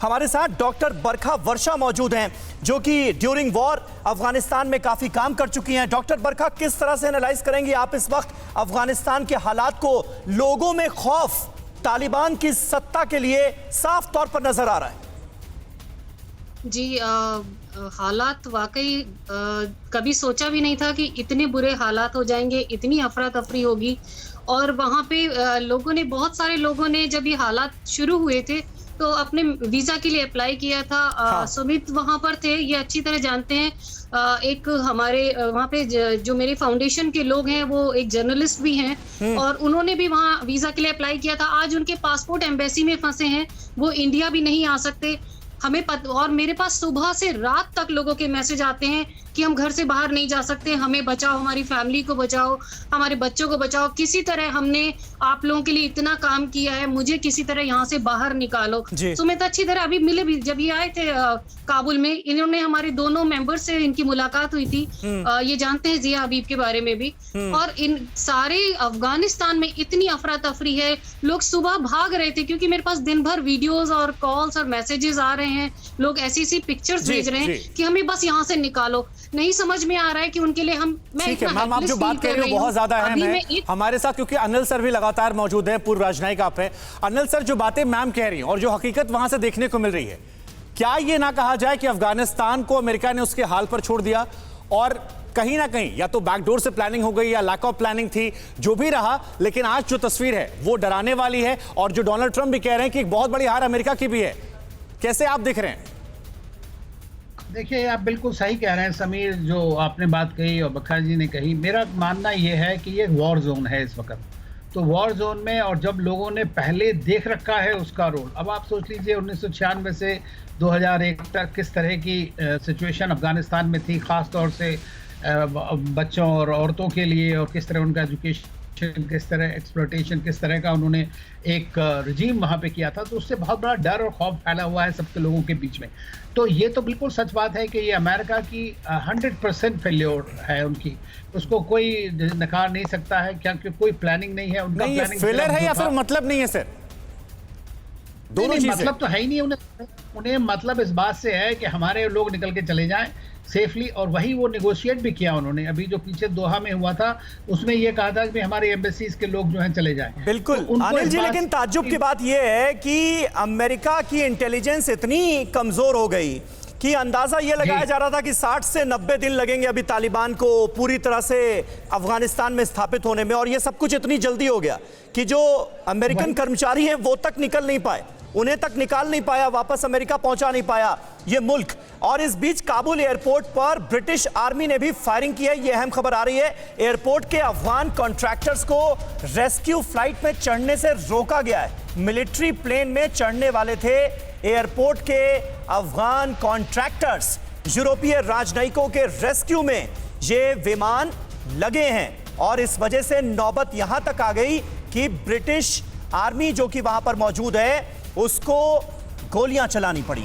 हमारे साथ डॉक्टर बरखा वर्षा मौजूद हैं, जो कि ड्यूरिंग वॉर अफगानिस्तान में काफी काम कर चुकी हैं। डॉक्टर बरखा, किस तरह से एनालाइज करेंगी आप इस वक्त अफगानिस्तान के हालात को? लोगों में खौफ तालिबान की सत्ता के लिए साफ तौर पर नजर आ रहा है। जी, हालात वाकई कभी सोचा भी नहीं था कि इतने बुरे हालात हो जाएंगे, इतनी अफरा तफरी होगी। और वहाँ पे लोगों ने, बहुत सारे लोगों ने जब ये हालात शुरू हुए थे तो अपने वीजा के लिए अप्लाई किया था। हाँ। सुमित वहाँ पर थे, ये अच्छी तरह जानते हैं। एक हमारे वहाँ पे जो मेरे फाउंडेशन के लोग हैं वो एक जर्नलिस्ट भी हैं और उन्होंने भी वहाँ वीजा के लिए अप्लाई किया था। आज उनके पासपोर्ट एम्बेसी में फंसे हैं, वो इंडिया भी नहीं आ सकते। हमें और मेरे पास सुबह से रात तक लोगों के मैसेज आते हैं कि हम घर से बाहर नहीं जा सकते, हमें बचाओ, हमारी फैमिली को बचाओ, हमारे बच्चों को बचाओ, किसी तरह हमने आप लोगों के लिए इतना काम किया है, मुझे किसी तरह यहाँ से बाहर निकालो। सुमित अच्छी तरह अभी मिले भी, जब ये आए थे काबुल में, इन्होंने हमारे दोनों मेंबर्स से इनकी मुलाकात हुई थी। ये जानते हैं जिया हबीब के बारे में भी। और इन सारे अफगानिस्तान में इतनी अफरा तफरी है, लोग सुबह भाग रहे थे क्योंकि मेरे पास दिन भर वीडियोस और कॉल्स और मैसेजेस आ रहे हैं, लोग ऐसी ऐसी पिक्चर्स भेज रहे हैं कि हमें बस यहाँ से निकालो। नहीं समझ में आ रहा है कि उनके लिए हम, ठीक है मैम, आप जो बात कर रही हो बहुत ज्यादा है। हमारे साथ क्योंकि अनिल सर भी लगातार मौजूद हैं, पूर्व राजनयिक आप हैं। अनिल सर, जो बातें मैम कह रही हैं और जो हकीकत वहां से देखने को मिल रही है, क्या ये ना कहा जाए कि अफगानिस्तान को अमेरिका ने उसके हाल पर छोड़ दिया और कहीं ना कहीं या तो बैकडोर से प्लानिंग हो गई या लैक ऑफ प्लानिंग थी, जो भी रहा, लेकिन आज जो तस्वीर है वो डराने वाली है। और जो डोनाल्ड ट्रंप भी कह रहे हैं कि एक बहुत बड़ी हार अमेरिका की भी है, कैसे आप देख रहे हैं? देखिए, आप बिल्कुल सही कह रहे हैं समीर, जो आपने बात कही और बखर जी ने कही। मेरा मानना यह है कि ये वॉर जोन है इस वक्त। तो वॉर जोन में, और जब लोगों ने पहले देख रखा है उसका रोल, अब आप सोच लीजिए 1996 से 2001 तक किस तरह की सिचुएशन अफगानिस्तान में थी, ख़ास तौर से बच्चों और औरतों के लिए, और किस तरह उनका एजुकेशन, किस तरह एक्सप्लॉयटेशन, किस तरह का उन्होंने एक रजीम वहाँ पे किया था। तो उससे बहुत बड़ा डर और खौफ फैला हुआ है सबके लोगों के बीच में। तो ये तो बिल्कुल सच बात है कि ये अमेरिका की 100% फेल्योर है उनकी, उसको कोई नकार नहीं सकता है, क्योंकि कोई प्लानिंग नहीं है उनका। नहीं, फेलियर है या फिर मतलब नहीं है सर? दोनों चीजें। मतलब तो है ही नहीं उन्हें मतलब इस बात से है कि हमारे लोग निकल के चले जाएं सेफली, और वही वो नेगोशिएट भी किया उन्होंने। अभी जो पीछे दोहा में हुआ था उसमें ये कहा था कि हमारे एम्बेसीज के लोग जो हैं चले जाएं। बिल्कुल तो अनिल जी, लेकिन ताज्जुब की बात ये है कि अमेरिका की इंटेलिजेंस इतनी कमजोर हो गई कि अंदाजा ये लगाया जा रहा था कि 60 से 90 दिन लगेंगे अभी तालिबान को पूरी तरह से अफगानिस्तान में स्थापित होने में, और ये सब कुछ इतनी जल्दी हो गया कि जो अमेरिकन कर्मचारी हैं वो तक निकल नहीं पाए, उन्हें तक निकाल नहीं पाया, वापस अमेरिका पहुंचा नहीं पाया ये मुल्क। और इस बीच काबुल एयरपोर्ट पर ब्रिटिश आर्मी ने भी फायरिंग की है, ये अहम खबर आ रही है। एयरपोर्ट के अफगान कॉन्ट्रैक्टर्स को रेस्क्यू फ्लाइट में चढ़ने से रोका गया है। मिलिट्री प्लेन में चढ़ने वाले थे एयरपोर्ट के अफगान कॉन्ट्रैक्टर्स। यूरोपीय राजनयिकों के रेस्क्यू में ये विमान लगे हैं और इस वजह से नौबत यहां तक आ गई कि ब्रिटिश आर्मी जो कि वहां पर मौजूद है उसको गोलियां चलानी पड़ी।